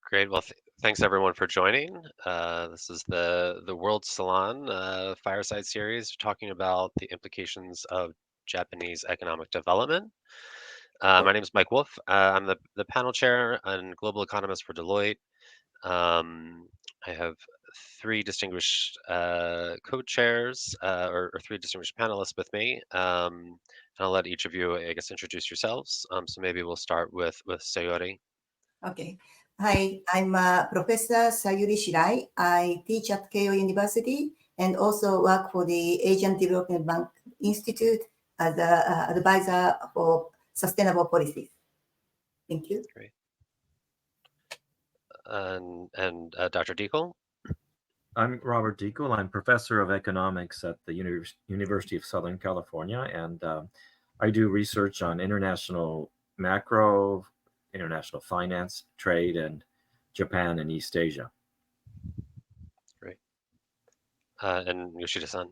Great. Well, thanks everyone for joining. This is the World Salon Fireside series talking about the implications of Japanese economic development. My name is Mike Wolf. I'm the panel chair and global economist for Deloitte. I have three distinguished co-chairs or three distinguished panelists with me. And I'll let each of you, I guess, introduce yourselves. So maybe we'll start with Sayori. Okay. Hi, I'm Professor Sayuri Shirai. I teach at Keio University and also work for the Asian Development Bank Institute as an advisor for sustainable policies. Thank you. Great. And Dr. Deacle. I'm Robert Deacle. I'm professor of economics at the University of Southern California, and I do research on international macro, international finance, trade, and Japan and East Asia. Great. And Yoshida-san.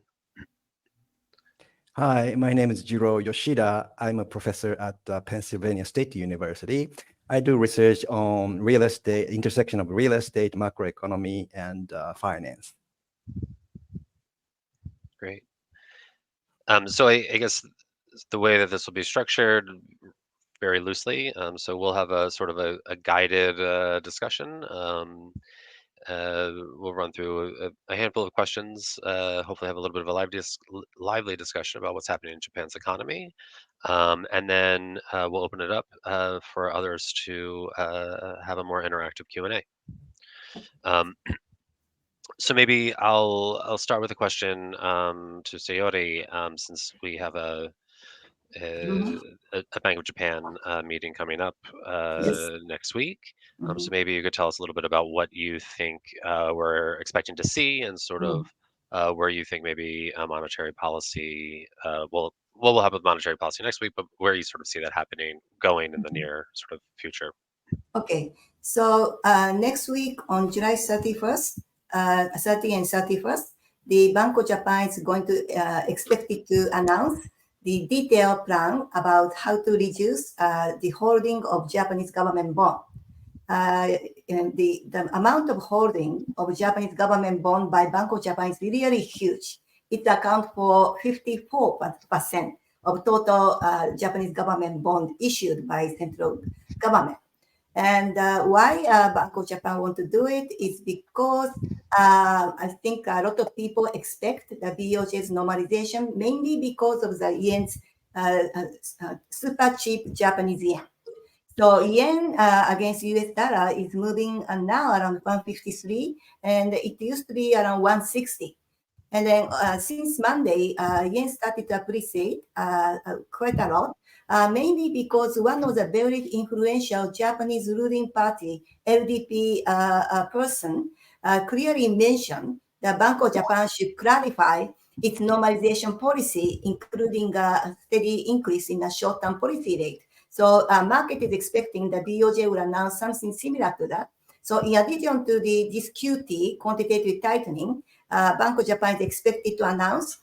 Hi, my name is Jiro Yoshida. I'm a professor at Pennsylvania State University. I do research on real estate, intersection of real estate, macroeconomy, and finance. Great. So I guess the way that this will be structured very loosely. So we'll have a sort of a guided discussion. We'll run through a handful of questions, hopefully have a little bit of a lively discussion about what's happening in Japan's economy. And then we'll open it up for others to have a more interactive Q&A. So maybe I'll start with a question to Sayori, since we have a Bank of Japan meeting coming up next week. So maybe you could tell us a little bit about what you think we're expecting to see and sort of where you think maybe monetary policy, we'll have a monetary policy next week, but where you sort of see that happening going in the near sort of future. Okay. So next week on July 30th, 30 and 31st, the Bank of Japan is going to expected to announce the detailed plan about how to reduce the holding of Japanese government bond. And the amount of holding of Japanese government bond by Bank of Japan is really huge. It accounts for 54% of total Japanese government bond issued by central government. And why Bank of Japan want to do it is because I think a lot of people expect the BOJ's normalization, mainly because of the yen's super cheap Japanese yen. So yen against US dollar is moving now around 153, and it used to be around 160. And then since Monday, yen started to appreciate quite a lot. Mainly because one of the very influential Japanese ruling party, LDP person, clearly mentioned the Bank of Japan should clarify its normalization policy, including a steady increase in the short-term policy rate. So market is expecting the BOJ will announce something similar to that. So in addition to this QT, quantitative tightening, Bank of Japan is expected to announce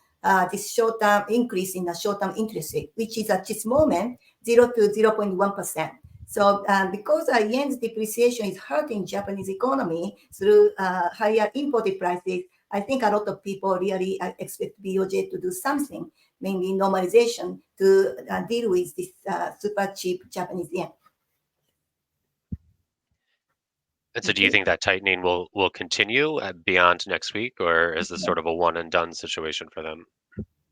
this short-term increase in the short-term interest rate, which is at this moment 0 to 0.1%. So because yen's depreciation is hurting Japanese economy through higher imported prices, I think a lot of people really expect BOJ to do something, mainly normalization, to deal with this super cheap Japanese yen. And so do you think that tightening will continue beyond next week, or is this sort of a one and done situation for them?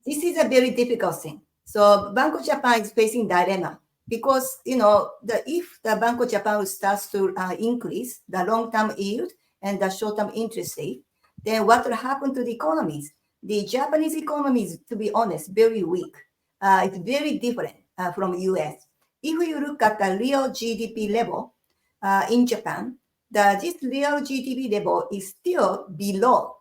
This is a very difficult thing. So Bank of Japan is facing dilemma because, if the Bank of Japan starts to increase the long-term yield and the short-term interest rate, then what will happen to the economies? The Japanese economy is, to be honest, very weak. It's very different from US. If you look at the real GDP level in Japan, this real GDP level is still below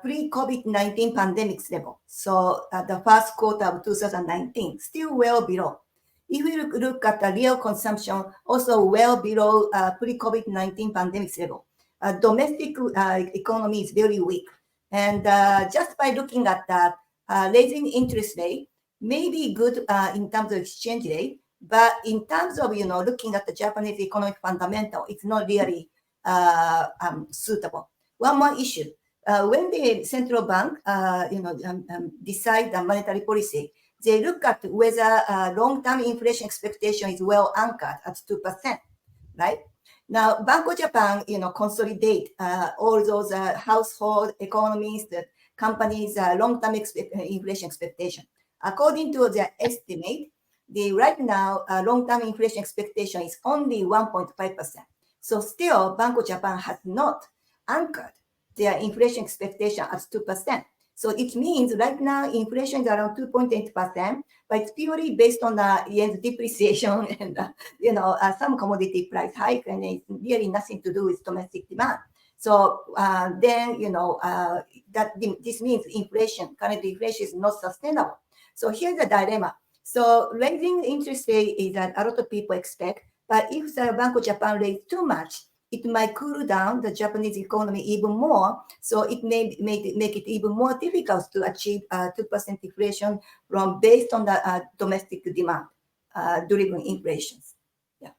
pre-COVID-19 pandemic level. So the first quarter of 2019, still well below. If we look at the real consumption, also well below pre-COVID-19 pandemic level. Domestic economy is very weak. And just by looking at that, raising interest rate may be good in terms of exchange rate, but in terms of, looking at the Japanese economic fundamental, it's not really suitable. One more issue. When the central bank, decide the monetary policy, they look at whether long-term inflation expectation is well anchored at 2%, right? Now, Bank of Japan, consolidate all those household economies, the companies' long-term inflation expectation. According to their estimate, right now long-term inflation expectation is only 1.5%. So still, Bank of Japan has not anchored their inflation expectation at 2%. So it means right now inflation is around 2.8%, but it's purely based on the yen's depreciation and some commodity price hike, and it's really nothing to do with domestic demand. So this means current inflation is not sustainable. So here's the dilemma. So raising interest rate is that a lot of people expect, but if the Bank of Japan raises too much, it might cool down the Japanese economy even more. So it may make it even more difficult to achieve 2% inflation based on the domestic demand driven inflations. Yeah.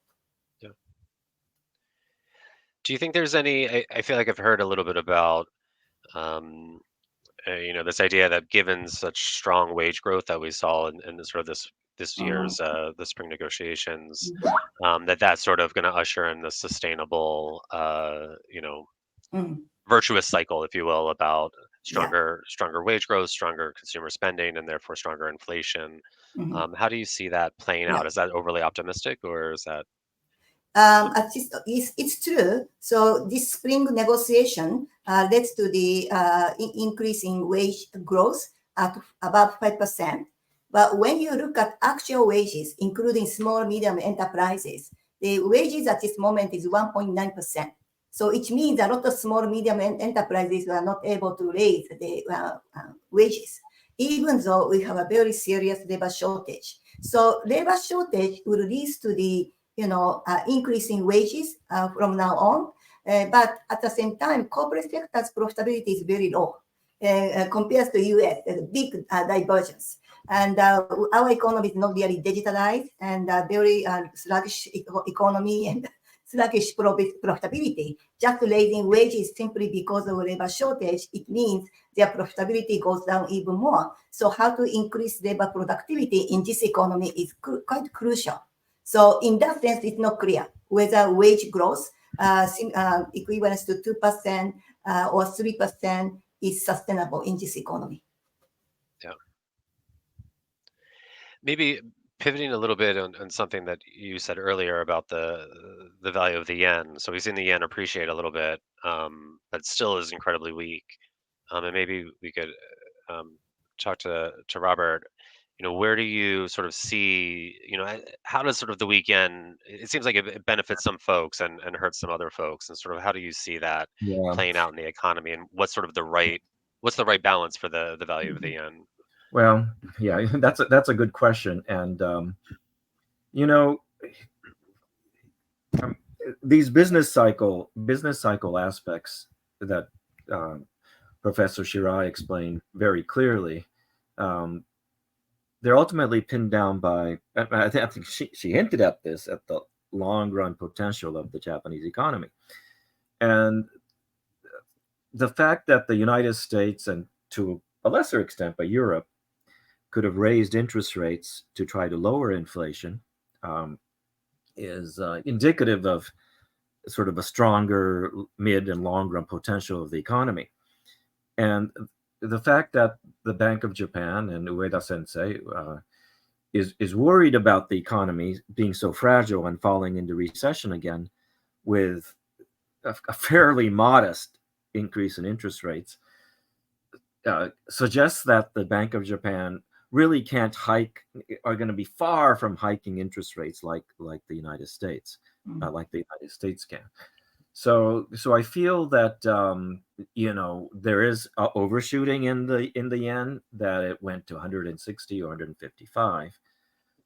Do you think there's any? I feel like I've heard a little bit about this idea that given such strong wage growth that we saw in sort of this year's the spring negotiations, that's sort of going to usher in the sustainable, virtuous cycle, if you will, about stronger wage growth, stronger consumer spending, and therefore stronger inflation. How do you see that playing out? Is that overly optimistic, or is that? It's true. So this spring negotiation led to the increase in wage growth at about 5%. But when you look at actual wages, including small, medium enterprises, the wages at this moment is 1.9%. So it means a lot of small, medium enterprises are not able to raise the wages, even though we have a very serious labor shortage. So labor shortage will lead to the increasing wages from now on. But at the same time, corporate sector's profitability is very low compared to US. There's a big divergence. And our economy is not really digitalized, and very sluggish economy and sluggish profitability. Just raising wages simply because of labor shortage, it means their profitability goes down even more. So how to increase labor productivity in this economy is quite crucial. So in that sense, it's not clear whether wage growth equivalent to 2% or 3% is sustainable in this economy. Yeah. Maybe pivoting a little bit on something that you said earlier about the value of the yen. So we've seen the yen appreciate a little bit, but still is incredibly weak. And maybe we could talk to Robert. Where do you sort of see, how does sort of the weak yen, it seems like it benefits some folks and hurts some other folks, and sort of how do you see that playing out in the economy, and what's the right balance for the value of the yen? Well, yeah, that's a good question, and these business cycle aspects that Professor Shirai explained very clearly. They're ultimately pinned down by, I think she hinted at this, at the long run potential of the Japanese economy. And the fact that the United States, and to a lesser extent by Europe, could have raised interest rates to try to lower inflation is indicative of sort of a stronger mid and long run potential of the economy. And the fact that the Bank of Japan and Ueda Sensei is worried about the economy being so fragile and falling into recession again with a fairly modest increase in interest rates suggests that the Bank of Japan really can't hike, are going to be far from hiking interest rates like the United States, like the United States can. So I feel that there is overshooting in the yen, that it went to 160 or 155.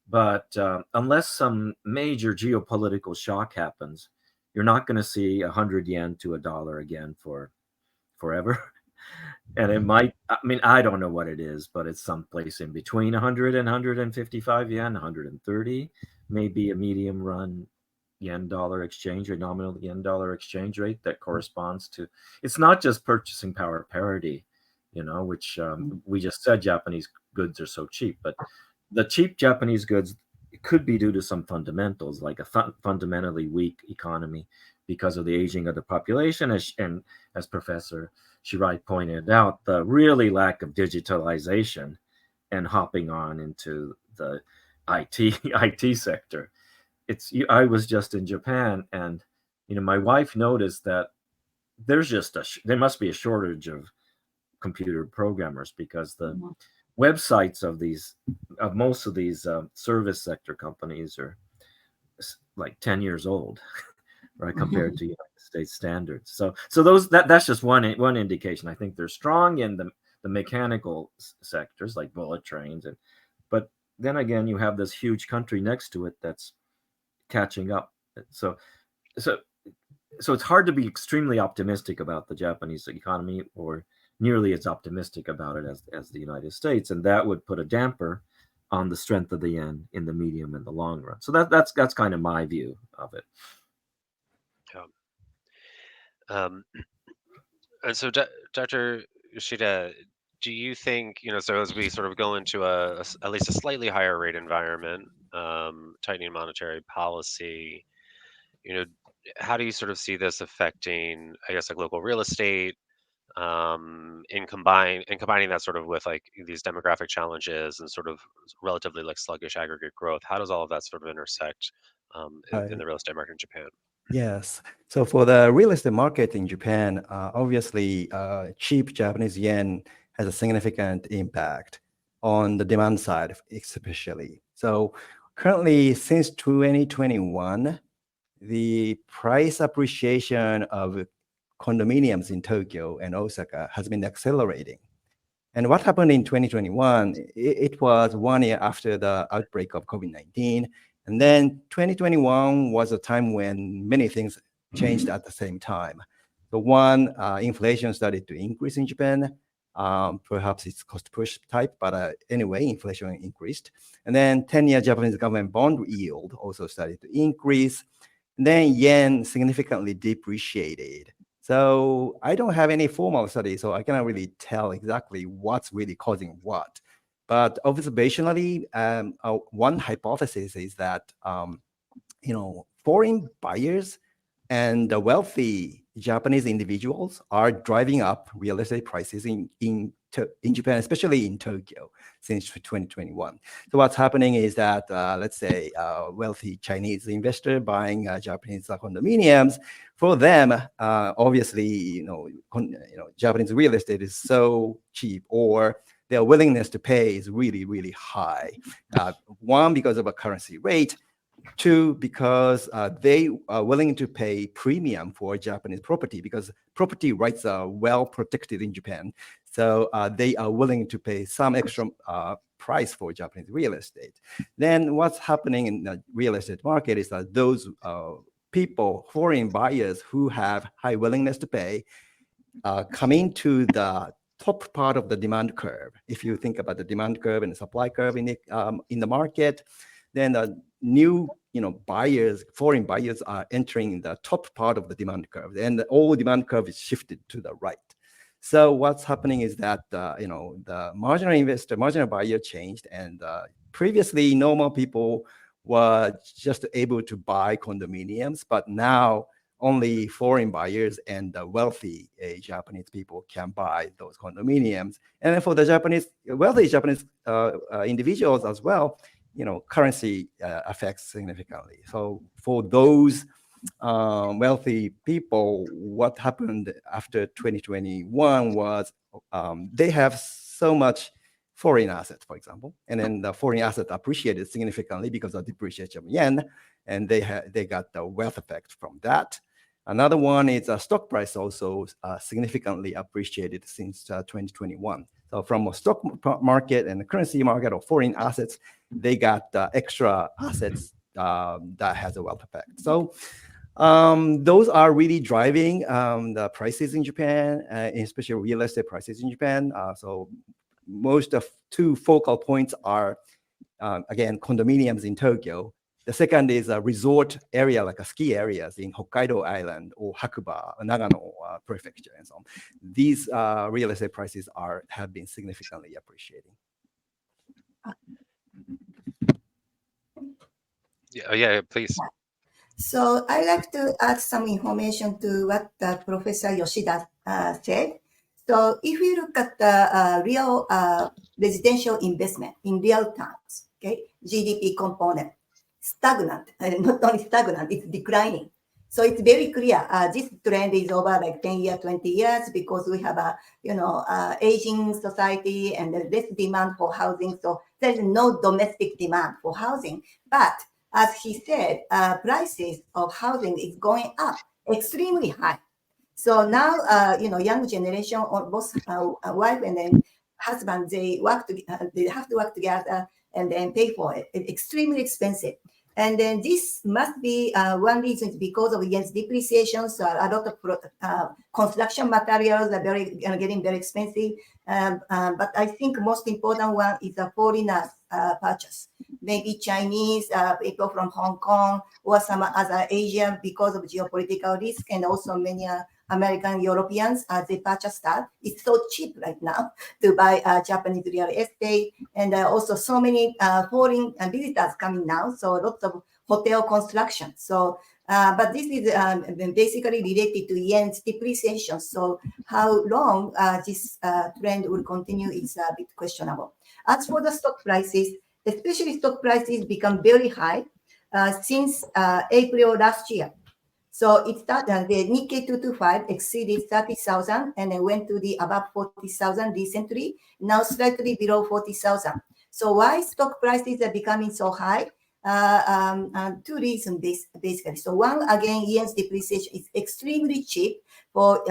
But unless some major geopolitical shock happens, you're not going to see 100 yen to $1 again for forever. And it might, I don't know what it is, but it's someplace in between 100 and 155 yen, 130, maybe a medium run yen-dollar exchange rate, nominal yen-dollar exchange rate that corresponds to, it's not just purchasing power parity, which we just said Japanese goods are so cheap, but the cheap Japanese goods could be due to some fundamentals, like a fundamentally weak economy because of the aging of the population, and as Professor Shirai pointed out, the really lack of digitalization and hopping on into the IT sector. I was just in Japan, and my wife noticed that there's just there must be a shortage of computer programmers, because the websites of most of these service sector companies are like 10 years old, right, compared to United States standards. So that's just one indication. I think they're strong in the mechanical sectors like bullet trains, but then again, you have this huge country next to it that's catching up. So it's hard to be extremely optimistic about the Japanese economy, or nearly as optimistic about it as the United States, and that would put a damper on the strength of the yen in the medium and the long run. So that's kind of my view of it. And so, Dr. Yoshida, do you think, so as we sort of go into at least a slightly higher rate environment, tightening monetary policy, how do you sort of see this affecting, I guess, like local real estate, in combining that sort of with like these demographic challenges and sort of relatively like sluggish aggregate growth? How does all of that sort of intersect in the real estate market in Japan? Yes. So for the real estate market in Japan, obviously, cheap Japanese yen has a significant impact on the demand side, especially. So currently, since 2021, the price appreciation of condominiums in Tokyo and Osaka has been accelerating. And what happened in 2021, it was 1 year after the outbreak of COVID-19. And then 2021 was a time when many things changed at the same time. The one, inflation started to increase in Japan. Perhaps it's cost push type, but anyway, inflation increased. And then 10-year Japanese government bond yield also started to increase. And then yen significantly depreciated. So I don't have any formal study, so I cannot really tell exactly what's really causing what. But observationally, one hypothesis is that foreign buyers and the wealthy Japanese individuals are driving up real estate prices in Japan, especially in Tokyo, since 2021. So what's happening is that, let's say, wealthy Chinese investor buying Japanese condominiums, for them, obviously, Japanese real estate is so cheap, or their willingness to pay is really, really high. One, because of a currency rate. Two, because they are willing to pay premium for Japanese property, because property rights are well protected in Japan. So they are willing to pay some extra price for Japanese real estate. Then what's happening in the real estate market is that those people, foreign buyers who have high willingness to pay, coming to the top part of the demand curve. If you think about the demand curve and the supply curve in the market, then the new buyers, foreign buyers, are entering the top part of the demand curve, and the whole demand curve is shifted to the right. So what's happening is that the marginal investor, marginal buyer changed, and previously normal people were just able to buy condominiums, but now only foreign buyers and the wealthy Japanese people can buy those condominiums. And then for the wealthy Japanese individuals as well, currency affects significantly. So for those wealthy people, what happened after 2021 was they have so much foreign assets, for example, and then the foreign asset appreciated significantly because of depreciation of yen, and they got the wealth effect from that. Another one is stock price also significantly appreciated since 2021. So from a stock market and the currency market or foreign assets, they got extra assets that has a wealth effect. So those are really driving the prices in Japan, especially real estate prices in Japan. So most of two focal points are, again, condominiums in Tokyo The second is a resort area, like a ski areas in Hokkaido Island or Hakuba, Nagano prefecture, and so on. These real estate prices have been significantly appreciating. Yeah, please. So I'd like to add some information to what Professor Yoshida said. So if you look at the real residential investment in real terms, okay, GDP component, stagnant, not only stagnant, it's declining. So it's very clear. This trend is over like 10 years, 20 years, because we have a, aging society and less demand for housing. So there's no domestic demand for housing. But as he said, prices of housing is going up extremely high. So now, young generation, or both wife and then husband, they have to work together and then pay for it. It's extremely expensive. And then this must be one reason is because of yes depreciation. So a lot of construction materials are getting very expensive. But I think most important one is the foreigners purchase. Maybe Chinese people from Hong Kong or some other Asian because of geopolitical risk, and also many American Europeans they purchase that. It's so cheap right now to buy Japanese real estate, and also so many foreign visitors coming now. So lots of hotel construction. So, but this is basically related to yen's depreciation. So how long this trend will continue is a bit questionable. As for the stock prices, especially stock prices become very high since April last year. So it started, the Nikkei 225 exceeded 30,000 and then went to the above 40,000 recently, now slightly below 40,000. So why stock prices are becoming so high? Two reasons basically. So one, again, yen's depreciation is extremely cheap for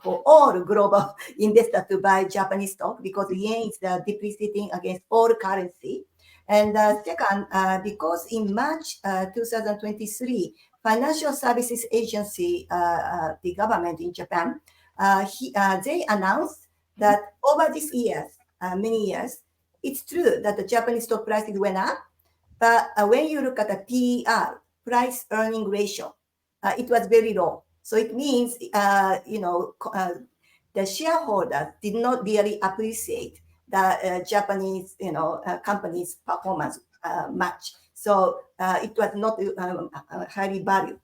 all global investors to buy Japanese stock because yen is depreciating against all currency. And second, because in March 2023, Financial Services Agency, the government in Japan, they announced that over these years, many years, it's true that the Japanese stock prices went up, but when you look at the PER, price earning ratio, it was very low. So it means, the shareholders did not really appreciate the Japanese, company's performance much. So it was not highly valued.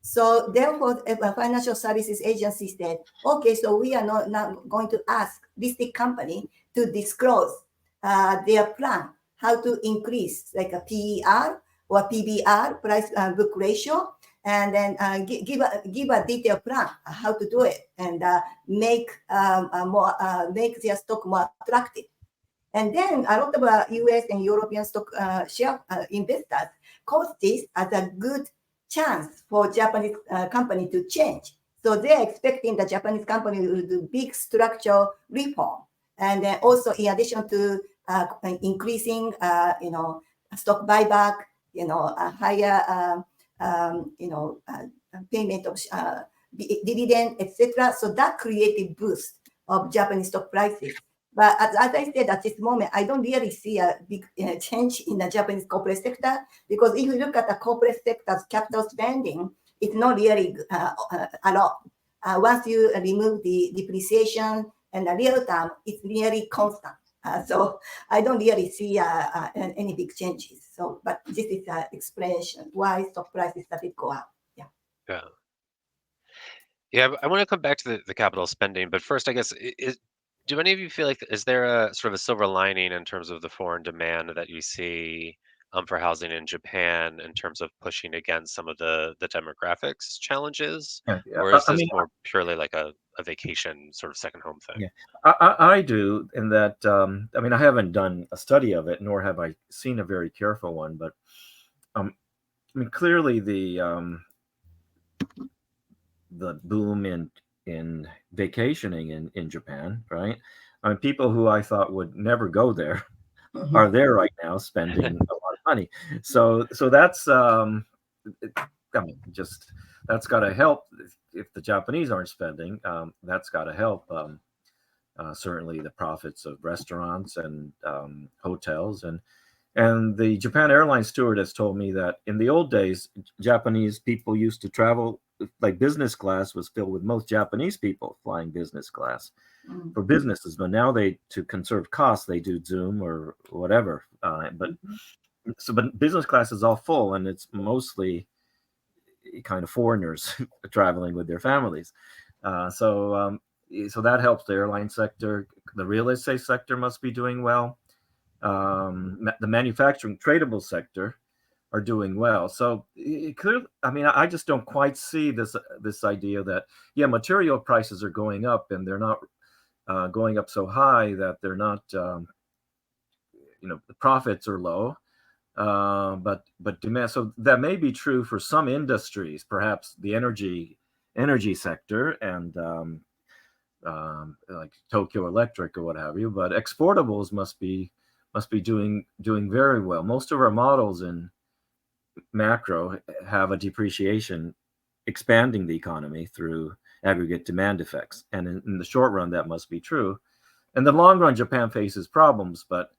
So therefore, a financial services agency said, okay, so we are not going to ask listed company to disclose their plan, how to increase like a PER or PBR, price book ratio, and then give a detailed plan how to do it and make their stock more attractive. And then a lot of US and European stock share investors call this as a good chance for Japanese company to change. So they're expecting the Japanese company will do big structural reform. And then also in addition to increasing, stock buyback, a higher, payment of dividend, etc. So that created boost of Japanese stock prices. But as I said, at this moment, I don't really see a big change in the Japanese corporate sector because if you look at the corporate sector's capital spending, it's not really a lot. Once you remove the depreciation and the real term, it's nearly constant. So I don't really see any big changes. So, but this is an explanation why stock prices started go up. Yeah. Yeah, I want to come back to the capital spending, but first, I guess, do any of you feel like is there a sort of a silver lining in terms of the foreign demand that you see for housing in Japan in terms of pushing against some of the demographics challenges, or is this more purely like a vacation sort of second home thing? Yeah, I do, in that I haven't done a study of it, nor have I seen a very careful one, but clearly the boom in vacationing in Japan, right? People who I thought would never go there are there right now, spending a lot of money. So that's that's got to help. If the Japanese aren't spending, that's got to help. Certainly the profits of restaurants and hotels, and And the Japan Airlines stewardess told me that in the old days, Japanese people used to travel, like business class was filled with most Japanese people flying business class Mm. for businesses. But now to conserve costs, they do Zoom or whatever. But business class is all full, and it's mostly kind of foreigners traveling with their families. So that helps the airline sector. The real estate sector must be doing well. The manufacturing tradable sector are doing well. So it could, I mean, I just don't quite see this idea that, yeah, material prices are going up, and they're not going up so high that they're not, the profits are low. But demand. So that may be true for some industries, perhaps the energy sector and like Tokyo Electric or what have you. But exportables must be doing very well. Most of our models in macro have a depreciation expanding the economy through aggregate demand effects, and in the short run that must be true. In the long run, Japan faces problems, but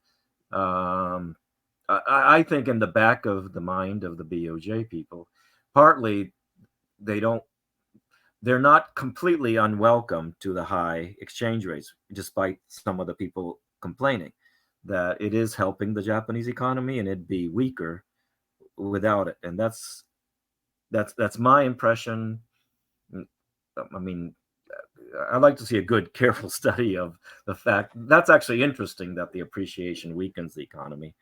I think in the back of the mind of the BOJ people, partly they're not completely unwelcome to the high exchange rates, despite some of the people complaining that it is helping the Japanese economy and it'd be weaker without it. And that's my impression. I mean, I'd like to see a good, careful study of the fact. That's actually interesting that the appreciation weakens the economy.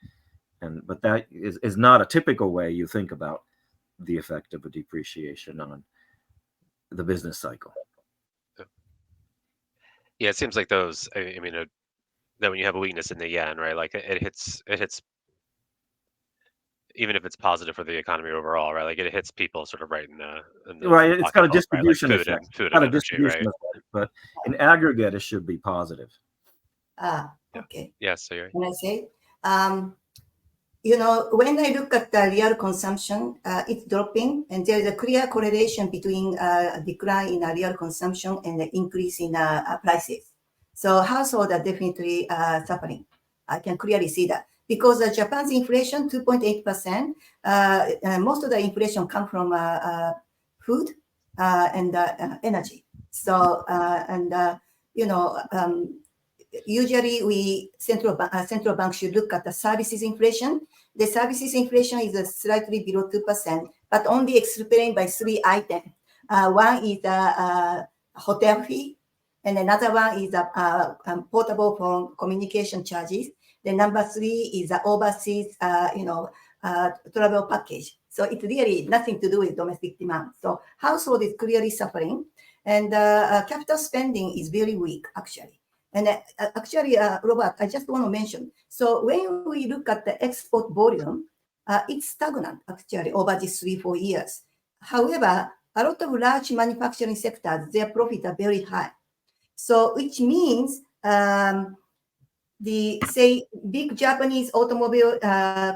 But that is not a typical way you think about the effect of a depreciation on the business cycle. Yeah, it seems like those. I mean, that when you have a weakness in the yen, right? Like it hits, even if it's positive for the economy overall, right? Like it hits people sort of right in the Right. It's got a pocketbook, right? Like distribution effect. food Got and a energy, distribution right? effect, but in aggregate, it should be positive. Okay. Yeah. So you're. Can I say? When I look at the real consumption, it's dropping, and there is a clear correlation between a decline in real consumption and the increase in prices. So households are definitely suffering. I can clearly see that because Japan's inflation 2.8%. Most of the inflation comes from food and energy. So usually central bank should look at the services inflation. The services inflation is slightly below 2%, but only explained by three items. One is hotel fee, and another one is portable phone communication charges. The number three is overseas, travel package. So it's really nothing to do with domestic demand. So household is clearly suffering, and capital spending is very weak actually. And actually, Robert, I just want to mention. So when we look at the export volume, it's stagnant actually over these 3-4 years. However, a lot of large manufacturing sectors, their profits are very high. So which means big Japanese automobile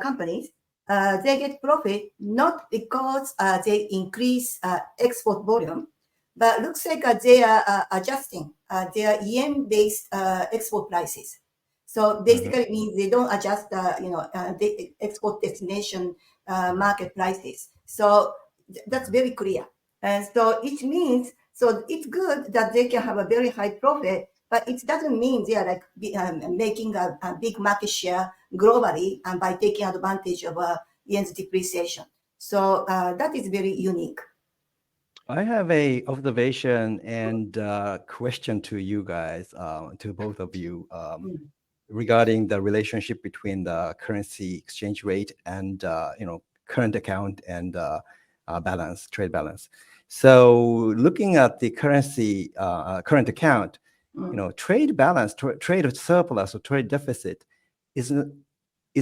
companies, they get profit not because they increase export volume, but looks like they are adjusting their yen-based export prices. So basically, means they don't adjust the export destination market prices. So that's very clear. And so it means, so it's good that they can have a very high profit, but it doesn't mean they are like making a big market share globally and by taking advantage of yen's depreciation. So that is very unique. I have a observation and question to you guys, to both of you, regarding the relationship between the currency exchange rate and current account and balance, trade balance. So looking at the currency current account, trade balance, trade surplus or trade deficit is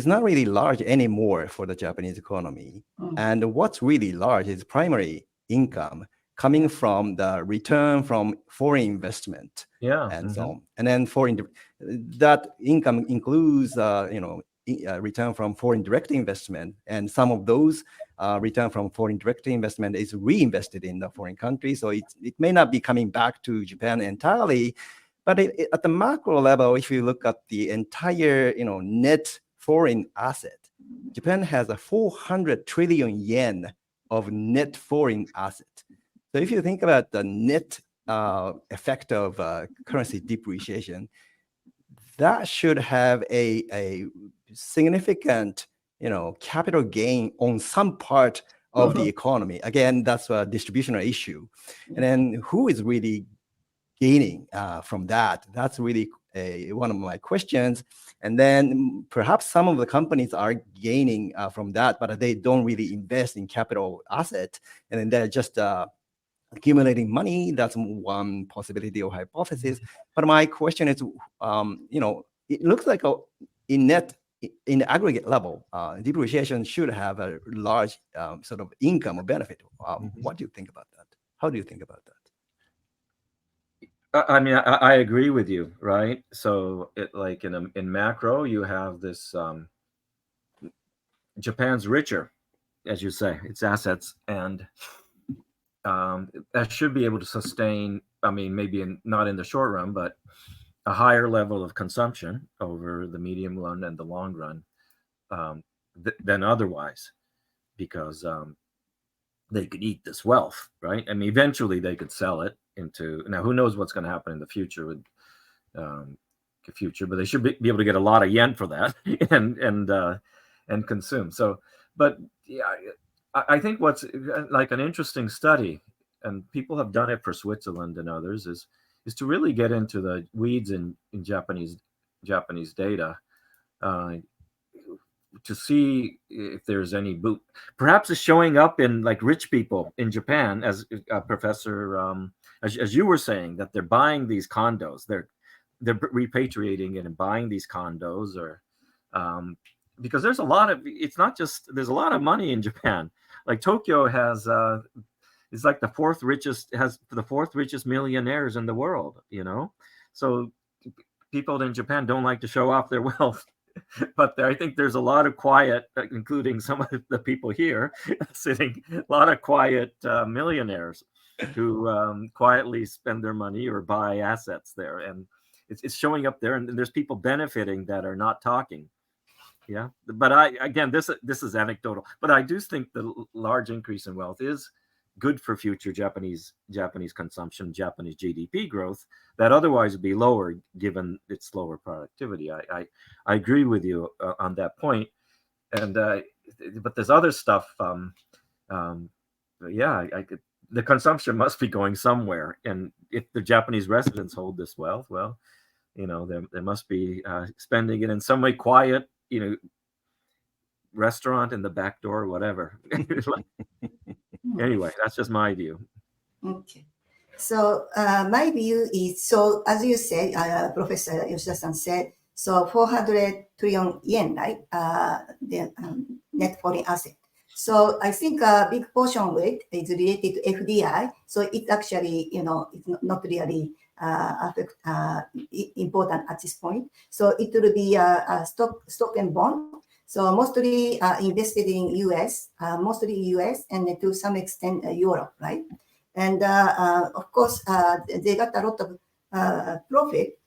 not really large anymore for the Japanese economy. And what's really large is primary income coming from the return from foreign investment, and so on. And then that income includes return from foreign direct investment, and some of those return from foreign direct investment is reinvested in the foreign country. So it may not be coming back to Japan entirely, but at the macro level, if you look at the entire net foreign asset, Japan has a 400 trillion yen of net foreign asset. So if you think about the net effect of currency depreciation, that should have a significant, capital gain on some part of the economy. Again, that's a distributional issue. And then who is really gaining from that? That's really one of my questions. And then perhaps some of the companies are gaining from that, but they don't really invest in capital asset, and then they're just accumulating money. That's one possibility or hypothesis. But my question is, it looks like in the aggregate level, depreciation should have a large sort of income or benefit. What do you think about that? How do you think about that? I mean, I agree with you, right? So, like in macro, you have this. Japan's richer, as you say, its assets, and that should be able to sustain. I mean, maybe not in the short run, but a higher level of consumption over the medium run and the long run than otherwise, because they could eat this wealth, right? I mean, eventually they could sell it into. Now, who knows what's going to happen in the future with the future? But they should be able to get a lot of yen for that and consume. So, but yeah, I think what's like an interesting study, and people have done it for Switzerland and others, is to really get into the weeds in Japanese data to see if there's any boot. Perhaps it's showing up in like rich people in Japan, as Professor, as you were saying, that they're buying these condos, they're repatriating it and buying these condos, or because there's a lot of, it's not just, there's a lot of money in Japan. Like Tokyo has is like the fourth richest millionaires in the world, so people in Japan don't like to show off their wealth. But I think there's a lot of quiet, including some of the people here sitting, a lot of quiet millionaires who quietly spend their money or buy assets there. And it's showing up there, and there's people benefiting that are not talking. Yeah. But again, this is anecdotal, but I do think the large increase in wealth is good for future Japanese consumption, Japanese GDP growth, that otherwise would be lower given its lower productivity. I agree with you on that point. And but there's other stuff. The consumption must be going somewhere, and if the Japanese residents hold this wealth, well, they must be spending it in some way, quiet, restaurant in the back door, whatever. Anyway, that's just my view. Okay. So my view is, so as you said, Professor Yoshida-san said, so 400 trillion yen, right? The net foreign asset. So I think a big portion of it is related to FDI. So it's actually, it's not really important at this point. So it will be a stock and bond. So mostly invested in US, and to some extent Europe, right? And of course, they got a lot of profit.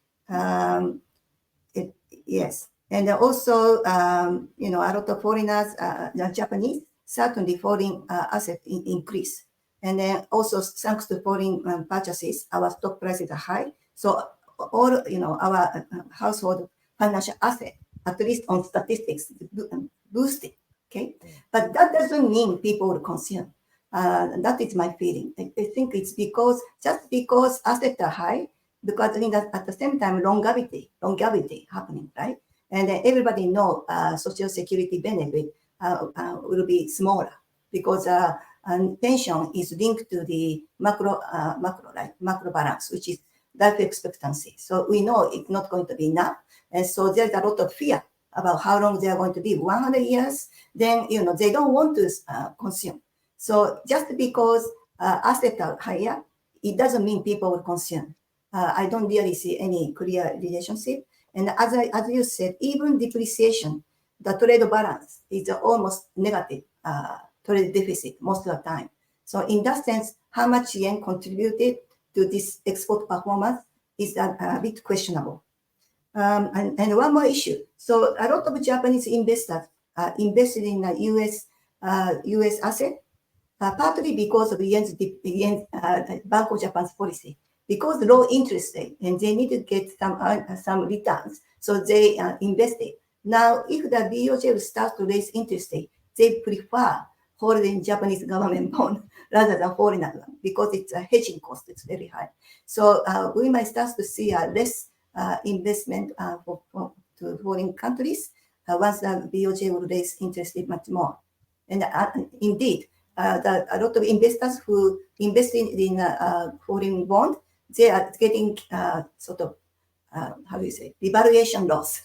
Yes, and also a lot of foreigners, the Japanese, certainly foreign asset increase, and then also thanks to foreign purchases, our stock prices are high. So all our household financial asset, at least on statistics, boosted. Okay, but that doesn't mean people will consume. That is my feeling. I think it's because assets are high, because I think that at the same time longevity happening, right? And everybody know social security benefit will be smaller because pension is linked to the macro balance, which is life expectancy. So we know it's not going to be enough, and so there's a lot of fear about how long they are going to live. 100 years, then they don't want to consume. So just because assets are higher, it doesn't mean people will consume. I don't really see any clear relationship. And as you said, even depreciation, the trade balance is almost negative trade deficit most of the time. So in that sense, how much yen contributed to this export performance is a bit questionable. And one more issue. So a lot of Japanese investors invested in a U.S. asset, partly because of Bank of Japan's policy. Because low interest rate, and they need to get some returns, so they invested. Now, if the BOJ will start to raise interest rate, they prefer holding Japanese government bond rather than foreign one because it's a hedging cost, it's very high. So we might start to see less investment to foreign countries once the BOJ will raise interest rate much more. And indeed, a lot of investors who invest in foreign bond, they are getting sort of, how do you say, revaluation loss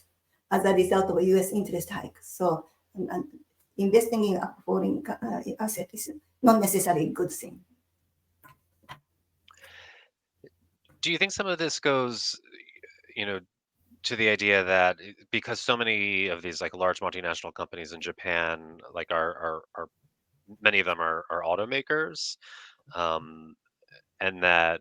as a result of a U.S. interest hike. So investing in a foreign asset is not necessarily a good thing. Do you think some of this goes, to the idea that because so many of these like large multinational companies in Japan, like are many of them are automakers, and that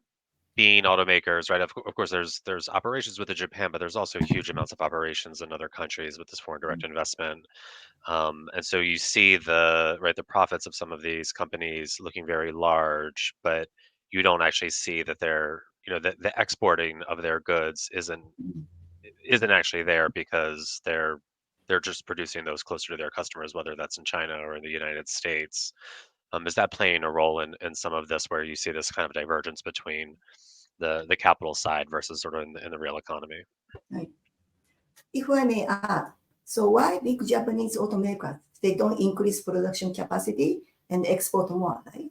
being automakers, right? Of course, there's operations within Japan, but there's also huge amounts of operations in other countries with this foreign direct investment. And so you see the profits of some of these companies looking very large, but you don't actually see that the exporting of their goods isn't actually there because they're just producing those closer to their customers, whether that's in China or in the United States. Is that playing a role in some of this where you see this kind of divergence between the capital side versus sort of in the real economy? Right. If I may add, so why big Japanese automakers, they don't increase production capacity and export more, right?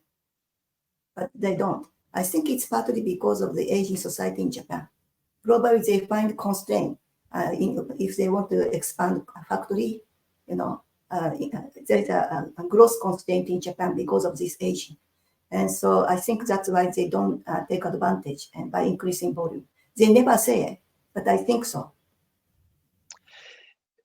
But they don't. I think it's partly because of the aging society in Japan. Globally, they find constraint if they want to expand a factory, there's a growth constraint in Japan because of this aging. And so I think that's why they don't take advantage and by increasing volume. They never say it, but I think so.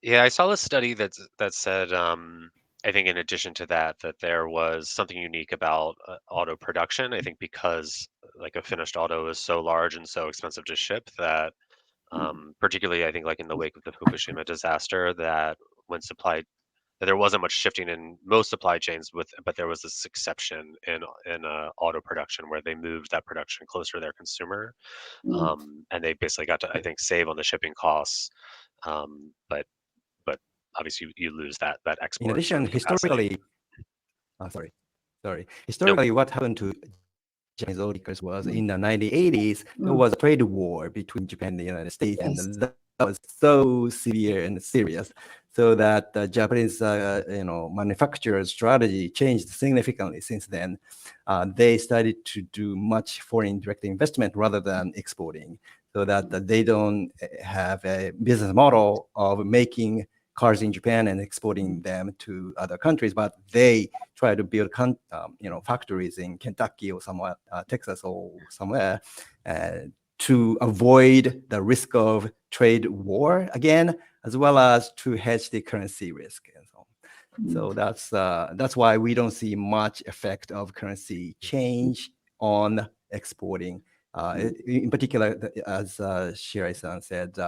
Yeah, I saw a study that said, I think in addition to that there was something unique about auto production. I think because like a finished auto is so large and so expensive to ship that, particularly I think like in the wake of the Fukushima disaster, that there wasn't much shifting in most supply chains but there was this exception in auto production where they moved that production closer to their consumer, and they basically got to, I think, save on the shipping costs, but obviously you lose that export In addition, capacity. Historically, what happened to Japanese automakers was in the 1980s, there was a trade war between Japan and the United States, and that was so severe and serious, so that the Japanese, manufacturers' strategy changed significantly since then. They started to do much foreign direct investment rather than exporting, so that they don't have a business model of making cars in Japan and exporting them to other countries, but they try to build factories in Kentucky or somewhere, Texas or somewhere, to avoid the risk of trade war again, as well as to hedge the currency risk and so on. So that's why we don't see much effect of currency change on exporting. In particular, as Shirai-san said,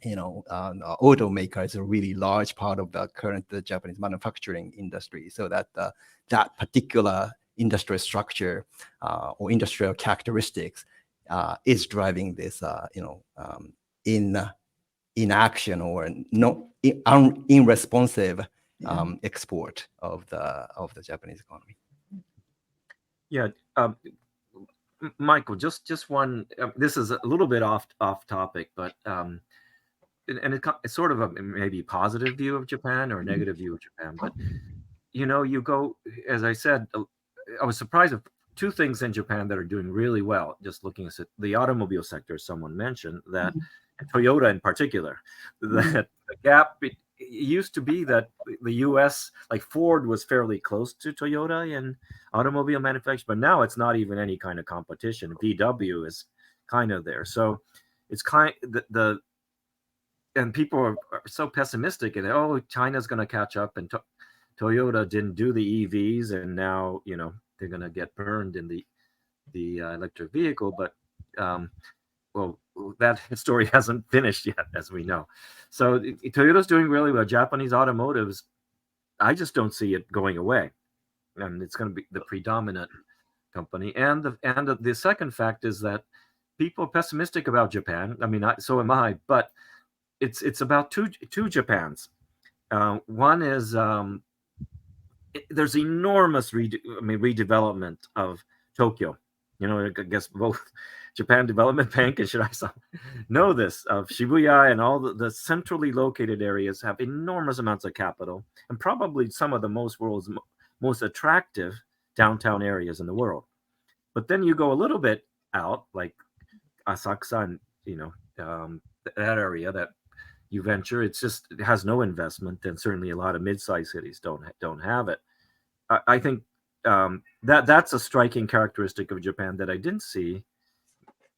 automakers are a really large part of the current Japanese manufacturing industry, so that that particular industrial structure or industrial characteristics is driving this, inaction or irresponsive export of the Japanese economy. Yeah, Michael, just one. This is a little bit off topic, but and it's sort of a maybe positive view of Japan or a negative view of Japan. But you go, as I said, I was surprised of two things in Japan that are doing really well. Just looking at the automobile sector, someone mentioned that, Toyota in particular, that the gap. It used to be that the U.S., like Ford, was fairly close to Toyota in automobile manufacturing, but now it's not even any kind of competition. VW is kind of there, so it's and people are so pessimistic and China's going to catch up, and Toyota didn't do the EVs, and now they're going to get burned in the electric vehicle. But well, that story hasn't finished yet, as we know. So Toyota's doing really well. Japanese automotives I just don't see it going away, and it's going to be the predominant company. And the second fact is that people are pessimistic about Japan. I mean, so am I. But it's about two Japans. One is there's enormous redevelopment of Tokyo. You know, I guess both Japan Development Bank and Shiraisan know this, of Shibuya and all the centrally located areas have enormous amounts of capital and probably some of the world's most attractive downtown areas in the world. But then you go a little bit out, like Asakusa and, that area that you venture, it has no investment, and certainly a lot of mid-sized cities don't have it. I think that's a striking characteristic of Japan that I didn't see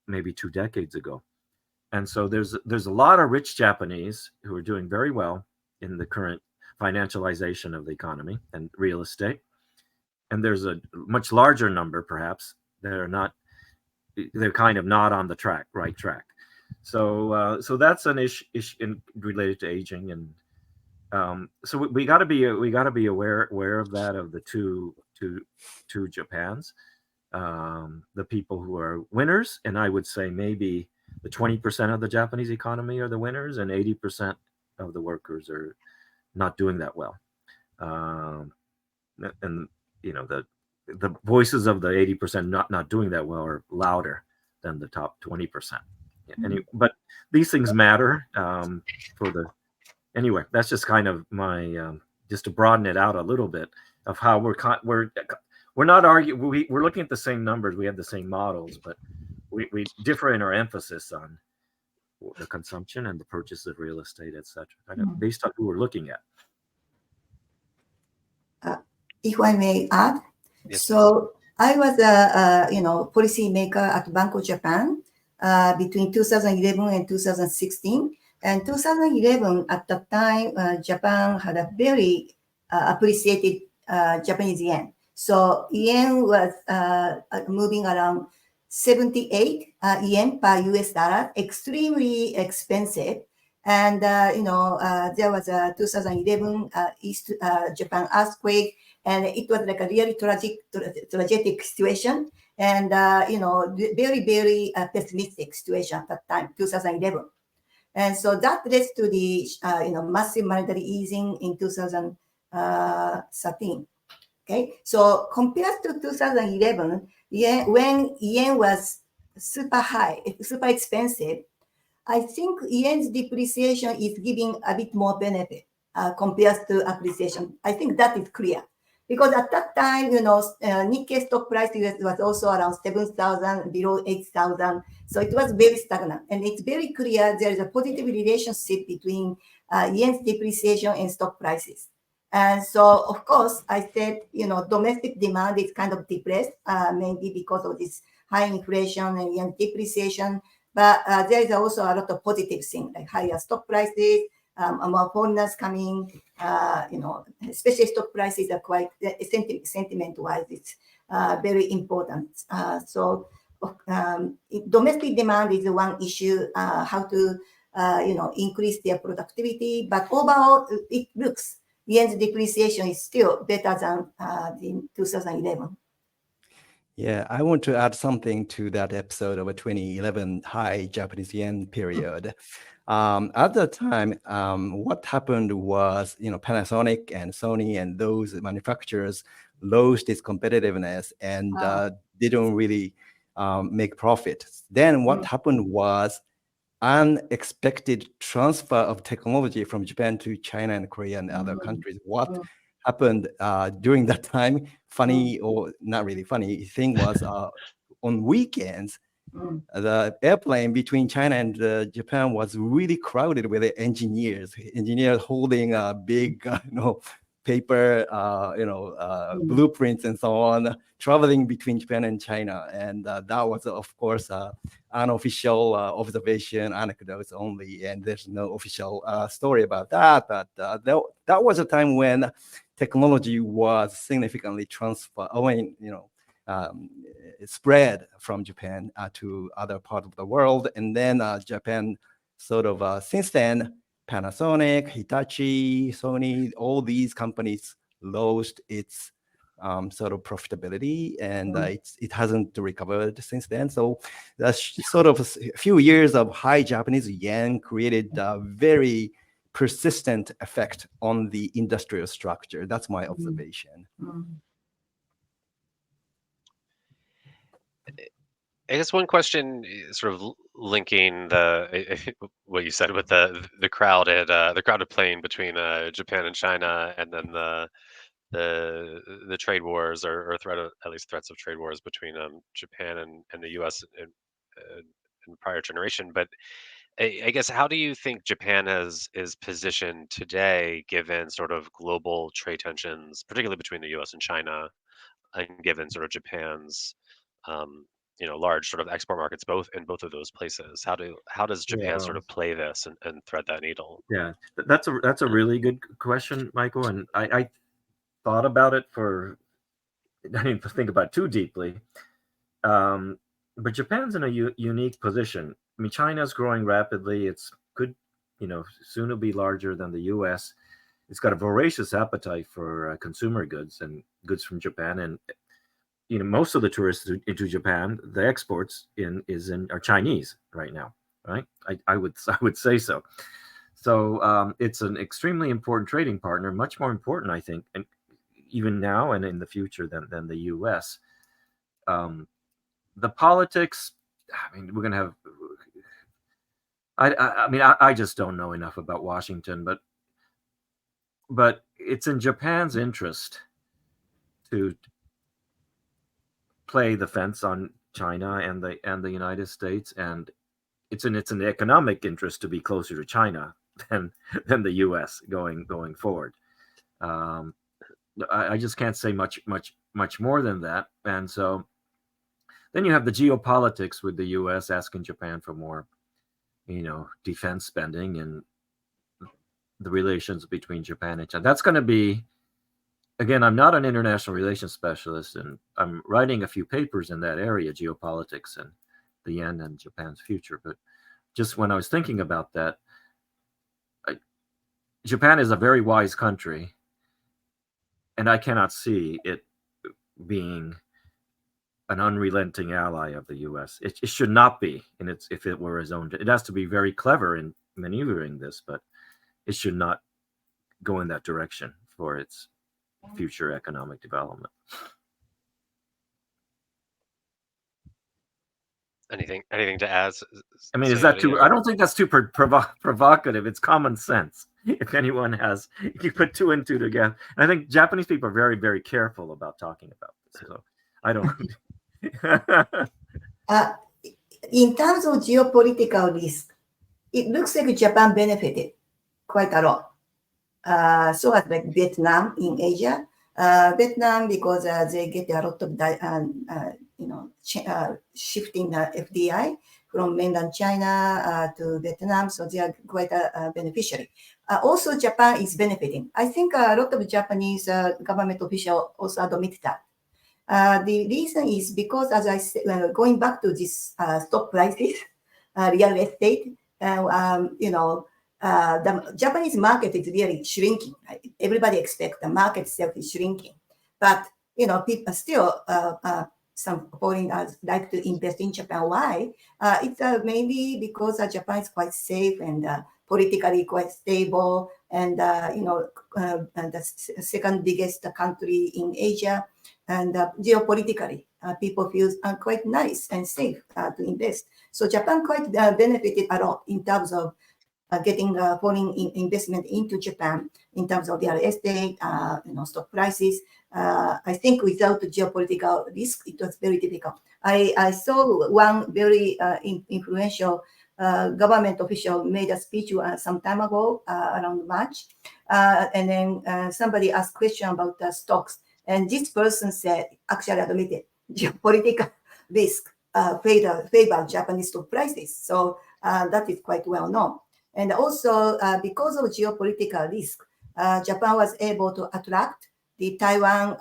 maybe 2 decades ago. And so there's a lot of rich Japanese who are doing very well in the current financialization of the economy and real estate. And there's a much larger number, perhaps, that are not. They're kind of not on the right track. So that's an issue related to aging, and so we got to be aware of that, of the two Japans, the people who are winners, and I would say maybe the 20% of the Japanese economy are the winners, and 80% of the workers are not doing that well. And the voices of the 80% not doing that well are louder than the top 20%. But these things matter anyway. That's just kind of my just to broaden it out a little bit of how we're not arguing. We're looking at the same numbers. We have the same models, but we differ in our emphasis on the consumption and the purchase of real estate, etc. Kind of based on who we're looking at. If I may add, Yes. so I was a policy maker at Bank of Japan between 2011 and 2016. And 2011, at that time, Japan had a very appreciated Japanese yen. So yen was moving around 78 yen per US dollar, extremely expensive. And, there was a 2011 East Japan earthquake, and it was like a really tragic situation. And, very, very pessimistic situation at that time, 2011. And so that led to the, massive monetary easing in 2013. Okay, so compared to 2011, when yen was super high, super expensive, I think yen's depreciation is giving a bit more benefit compared to appreciation. I think that is clear. Because at that time, Nikkei stock price was also around 7,000, below 8,000. So it was very stagnant. And it's very clear there is a positive relationship between yen's depreciation and stock prices. And so, of course, I said, domestic demand is kind of depressed, maybe because of this high inflation and yen depreciation. But there is also a lot of positive things, like higher stock prices, more foreigners coming, especially stock prices are quite, sentiment-wise, it's very important. So domestic demand is one issue, how to, increase their productivity. But overall, it looks yen's depreciation is still better than in 2011. Yeah, I want to add something to that episode of a 2011 high Japanese yen period. At the time, what happened was, Panasonic and Sony and those manufacturers lost its competitiveness and didn't really make profit. Then what happened was unexpected transfer of technology from Japan to China and Korea and other countries. What happened during that time, funny or not really funny thing was on weekends, the airplane between China and Japan was really crowded with engineers holding a big, paper, blueprints and so on, traveling between Japan and China. And that was, of course, unofficial observation, anecdotes only, and there's no official story about that. But that was a time when technology was significantly spread from Japan to other parts of the world. And then Japan sort of, since then, Panasonic, Hitachi, Sony, all these companies lost its sort of profitability, and it hasn't recovered since then. So that's sort of a few years of high Japanese yen created a very persistent effect on the industrial structure. That's my observation. I guess one question, sort of linking what you said with the crowded plane between Japan and China, and then the trade wars, or at least threats of trade wars between Japan and the U.S. in prior generation. But I guess, how do you think Japan is positioned today, given sort of global trade tensions, particularly between the U.S. and China, and given sort of Japan's large sort of export markets in both of those places? How does Japan sort of play this and thread that needle? Yeah, that's a really good question, Michael. And I thought about it I didn't think about it too deeply. But Japan's in a unique position. I mean, China's growing rapidly. It's good, soon it'll be larger than the U.S. It's got a voracious appetite for consumer goods and goods from Japan. And most of the tourists into Japan, the exports are Chinese right now, right? I would say so. So it's an extremely important trading partner, much more important, I think, and even now and in the future than the U.S. The politics, I mean, we're going to have. I just don't know enough about Washington, but it's in Japan's interest to play the fence on China and the United States, and it's an economic interest to be closer to China than the U.S. going forward. I just can't say much more than that. And so then you have the geopolitics with the U.S. asking Japan for more, defense spending, and the relations between Japan and China. That's going to be, again, I'm not an international relations specialist, and I'm writing a few papers in that area, geopolitics and the yen and Japan's future. But just when I was thinking about that, Japan is a very wise country, and I cannot see it being an unrelenting ally of the U.S. It should not be, and if it were his own. It has to be very clever in maneuvering this, but it should not go in that direction for its future economic development. Anything to add? I mean, is that too? I don't think that's too provocative. It's common sense. If you put two and two together, and I think Japanese people are very, very careful about talking about this. So I don't. In terms of geopolitical risk, it looks like Japan benefited quite a lot. So as like Vietnam in Asia, Vietnam, because they get a lot of shifting the FDI from mainland China to Vietnam, so they are quite a beneficiary. Also, Japan is benefiting. I think a lot of Japanese government officials also admit that. The reason is because, as I said, going back to this stock prices, real estate, the Japanese market is really shrinking. Right? Everybody expects the market itself is shrinking, but people still some foreigners like to invest in Japan. Why? It's maybe because Japan is quite safe and politically quite stable, and the second biggest country in Asia, and geopolitically, people feel quite nice and safe to invest. So Japan quite benefited a lot in terms of getting foreign investment into Japan, in terms of real estate, stock prices. I think without the geopolitical risk, it was very difficult. I saw one very influential government official made a speech some time ago, around March, and then somebody asked a question about the stocks, and this person said, actually admitted, geopolitical risk favor Japanese stock prices. So that is quite well known. And also, because of geopolitical risk, Japan was able to attract the Taiwan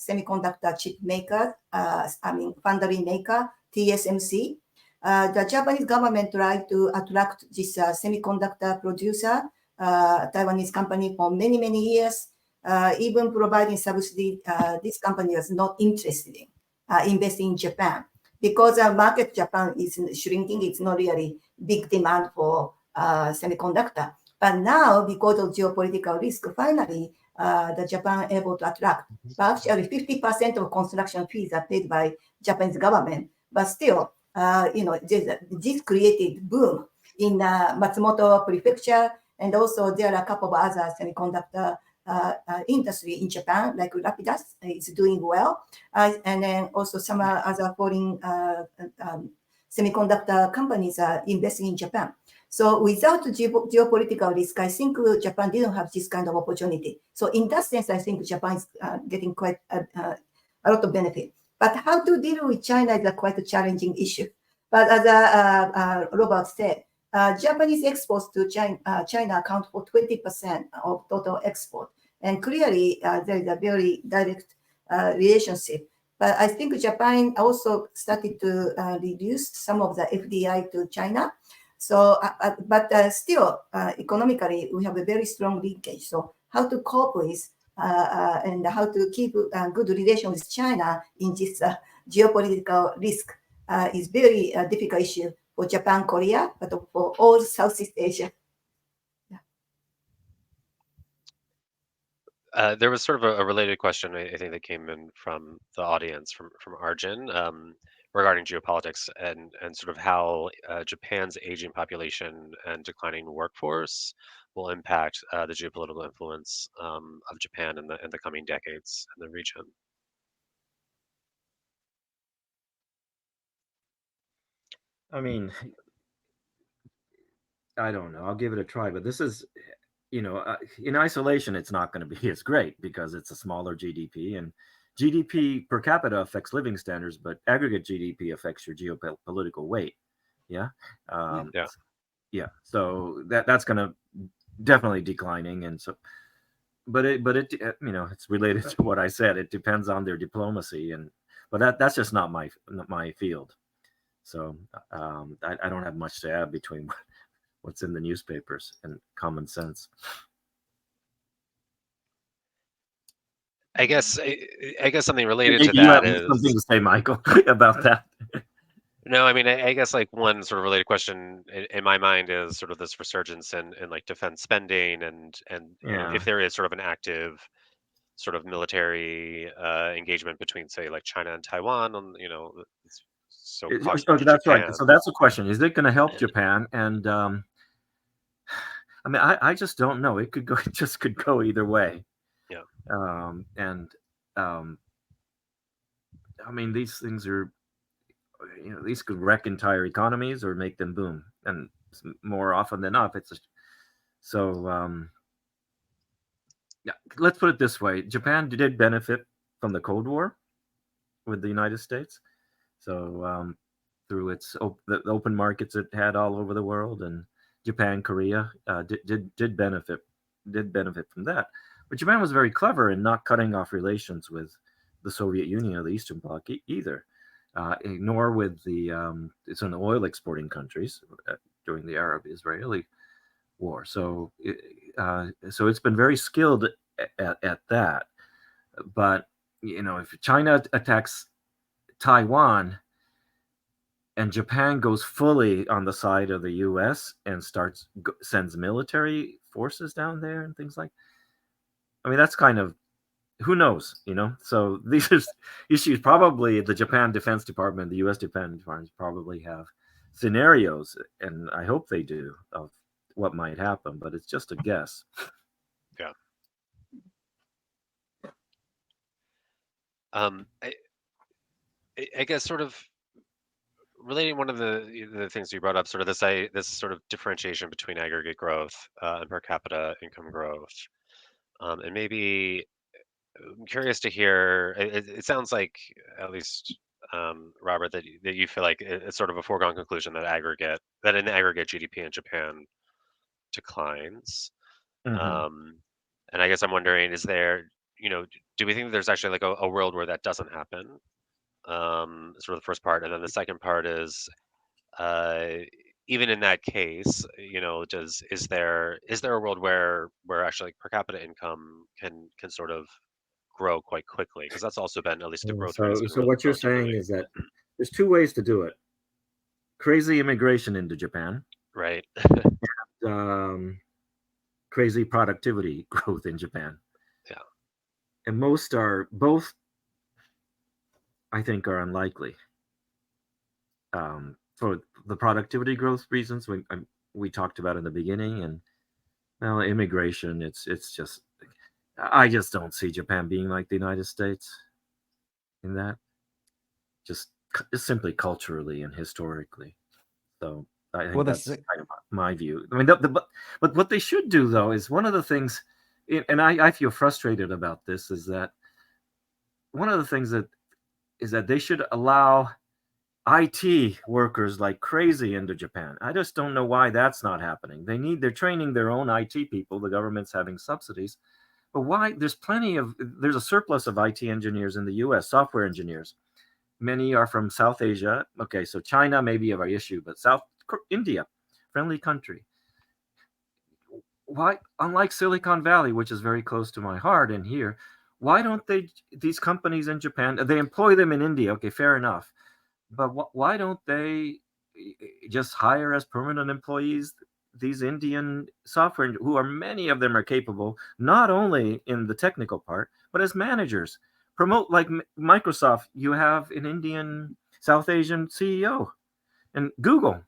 semiconductor chip maker, foundry maker, TSMC. The Japanese government tried to attract this semiconductor producer Taiwanese company for many, many years. Even providing subsidy, this company was not interested in investing in Japan because the market Japan is shrinking. It's not really big demand for semiconductor. But now, because of geopolitical risk, finally, the Japan able to attract. But actually, 50% of construction fees are paid by Japanese government. But still, this created boom in Matsumoto Prefecture, and also there are a couple of other semiconductor industry in Japan, like Rapidus is doing well, and then also some other foreign semiconductor companies are investing in Japan. So without geopolitical risk, I think Japan didn't have this kind of opportunity. So in that sense, I think Japan is getting quite a lot of benefit. But how to deal with China is a quite a challenging issue. But as Robert said, Japanese exports to China account for 20% of total export. And clearly, there is a very direct relationship. But I think Japan also started to reduce some of the FDI to China. So, but still, economically, we have a very strong linkage. So how to cope with and how to keep a good relation with China in this geopolitical risk is very difficult issue for Japan, Korea, but for all Southeast Asia. There was sort of a related question, I think, that came in from the audience, from Arjun, regarding geopolitics and sort of how Japan's aging population and declining workforce will impact the geopolitical influence of Japan in the coming decades in the region. I mean, I don't know. I'll give it a try, but this is, in isolation, it's not going to be as great because it's a smaller GDP, and GDP per capita affects living standards, but aggregate GDP affects your geopolitical weight. Yeah. Yeah. Yeah. So that's going to definitely declining, and so, but it it's related to what I said. It depends on their diplomacy, but that's just not my field. So I don't have much to add between what's in the newspapers and common sense. I guess something related Maybe to you have that is something to say, Michael, about that. no, I mean, I guess like one sort of related question in my mind is sort of this resurgence in like defense spending and Yeah. if there is sort of an active sort of military engagement between, say, like China and Taiwan on it's so cautious to That's right. Japan. So that's the question: is it going to help Japan? And I mean, I just don't know. It could go. It just could go either way. Yeah. And I mean, these things are, these could wreck entire economies or make them boom. And more often than not, it's so. Yeah, let's put it this way: Japan did benefit from the Cold War with the United States, so through the open markets it had all over the world, and Japan, Korea did benefit from that. But Japan was very clever in not cutting off relations with the Soviet Union or the Eastern Bloc either, nor with it's an oil exporting countries during the Arab-Israeli war. So it's been very skilled at that. But if China attacks Taiwan and Japan goes fully on the side of the U.S. and sends military forces down there and things like, I mean, that's kind of, who knows, So these are issues. Probably the Japan Defense Department, the U.S. Defense Department probably have scenarios, and I hope they do, of what might happen, but it's just a guess. Yeah. I guess sort of relating one of the things you brought up, sort of this sort of differentiation between aggregate growth and per capita income growth, and maybe I'm curious to hear. It sounds like, at least Robert, that you feel like it's sort of a foregone conclusion that in aggregate GDP in Japan declines. Mm-hmm. And I guess I'm wondering, is there, do we think that there's actually like a world where that doesn't happen? Sort of the first part, and then the second part is, uh, even in that case, is there a world where actually like per capita income can sort of grow quite quickly? Because that's also been, at least the growth rate has been So what you're relatively saying weak. is that there's two ways to do it: crazy immigration into Japan, Right. um, crazy productivity growth in Japan. Yeah. And both, I think, are unlikely. For the productivity growth reasons we talked about in the beginning, and well, immigration, it's just, I just don't see Japan being like the United States in that, just simply culturally and historically. So I Well, think that's that's kind of my view. I mean, but what they should do though is one of the things, and I feel frustrated about this, is that one of the things that is that they should allow IT workers like crazy into Japan. I just don't know why that's not happening. They're training their own IT people. The government's having subsidies, but why? There's a surplus of IT engineers in the U.S. Software engineers. Many are from South Asia. Okay, so China may be of our issue, but India, friendly country. Why, unlike Silicon Valley, which is very close to my heart and here, why don't these companies in Japan, they employ them in India? Okay, fair enough. But why don't they just hire as permanent employees these Indian software, who are, many of them are capable, not only in the technical part, but as managers? Promote, like Microsoft, you have an Indian, South Asian CEO, and Google.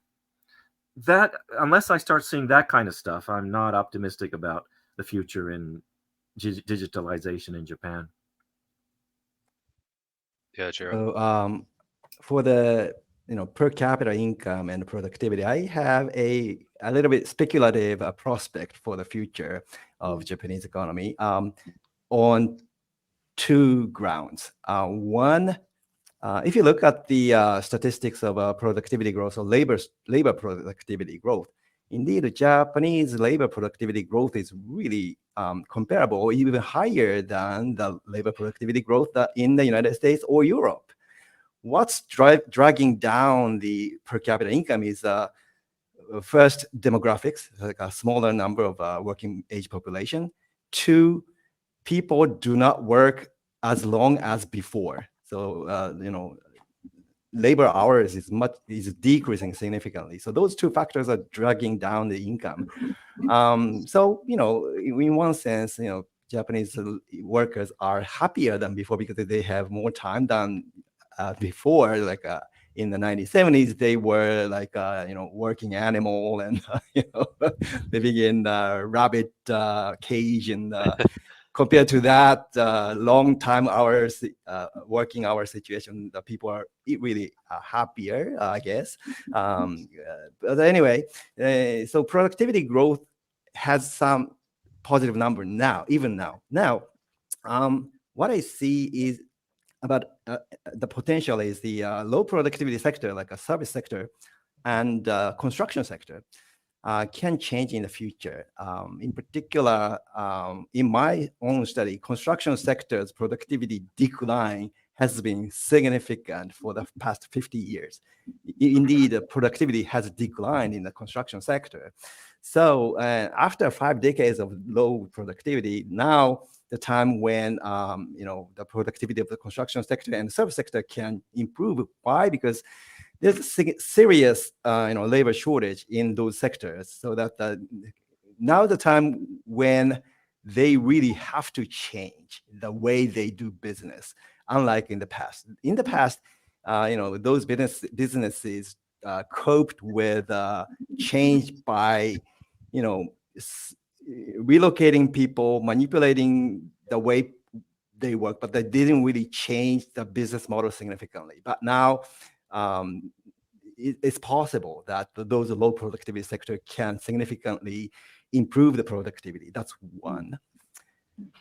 That, unless I start seeing that kind of stuff, I'm not optimistic about the future in digitalization in Japan. Yeah, Jiro. so. For the per capita income and productivity, I have a little bit speculative prospect for the future of Japanese economy on two grounds. One, if you look at the statistics of productivity growth or labor productivity growth, indeed, Japanese labor productivity growth is really comparable or even higher than the labor productivity growth in the United States or Europe. What's dragging down the per capita income is first demographics, like a smaller number of working age population. Two, people do not work as long as before. So labor hours is decreasing significantly. So those two factors are dragging down the income. So in one sense, Japanese workers are happier than before because they have more time than before. Like in the 1970s, they were like working animal and living in rabbit cage, and compared to that long time hours working hour situation, the people are really happier, I guess. But anyway, so productivity growth has some positive number now, even now. Now, what I see is about the potential is the low productivity sector, like a service sector and construction sector, can change in the future. In particular, in my own study, construction sector's productivity decline has been significant for the past 50 years. Indeed, productivity has declined in the construction sector. So after 5 decades of low productivity, now the time when the productivity of the construction sector and the service sector can improve. Why? Because there's a serious labor shortage in those sectors, so that now the time when they really have to change the way they do business, unlike in the past. In the past, those businesses coped with change by relocating people, manipulating the way they work, but they didn't really change the business model significantly. But now it's possible that those low productivity sector can significantly improve the productivity. That's one.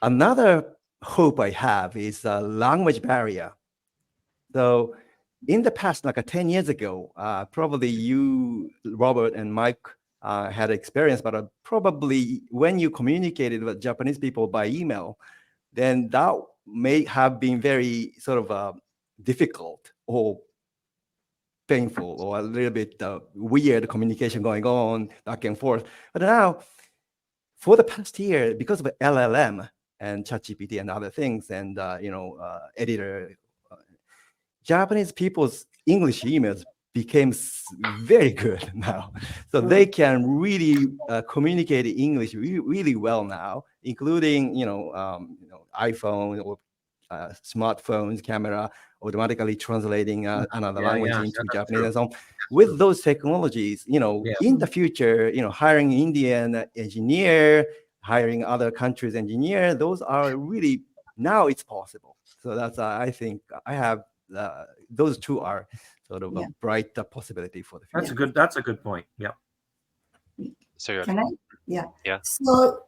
Another hope I have is a language barrier. So in the past, like 10 years ago, probably you, Robert, and Mike had experience, but probably when you communicated with Japanese people by email, then that may have been very sort of difficult or painful or a little bit weird communication going on back and forth. But now, for the past year, because of LLM and ChatGPT and other things, and editor, Japanese people's English emails became very good now. So they can really communicate English really well now, including iPhone or smartphones, camera, automatically translating another language into Japanese and so on. With those technologies, in the future, hiring Indian engineer, hiring other countries' engineer, those are really, now it's possible. So that's, I think I have, those two are sort of a bright possibility for the future. That's a good point. Yeah. So Can I? Yeah. Yeah. So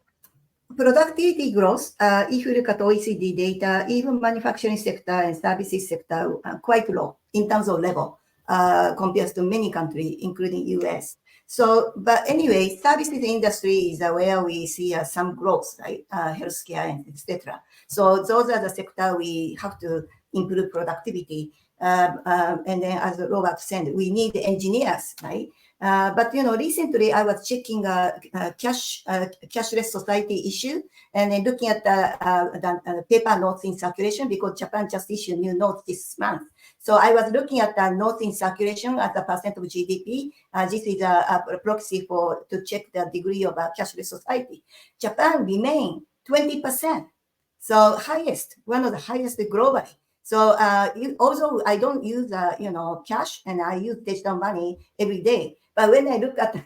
productivity growth, if you look at OECD data, even manufacturing sector and services sector are quite low in terms of level compared to many countries, including US. So, but anyway, services industry is where we see some growth, right? Healthcare and etc. So those are the sector we have to improve productivity. And then as Robert said, we need engineers, right? But recently I was checking cashless society issue and then looking at the paper notes in circulation because Japan just issued new notes this month. So I was looking at the notes in circulation as a percent of GDP. This is a proxy to check the degree of a cashless society. Japan remain 20%. So one of the highest globally. So although I don't use cash and I use digital money every day, but when I look at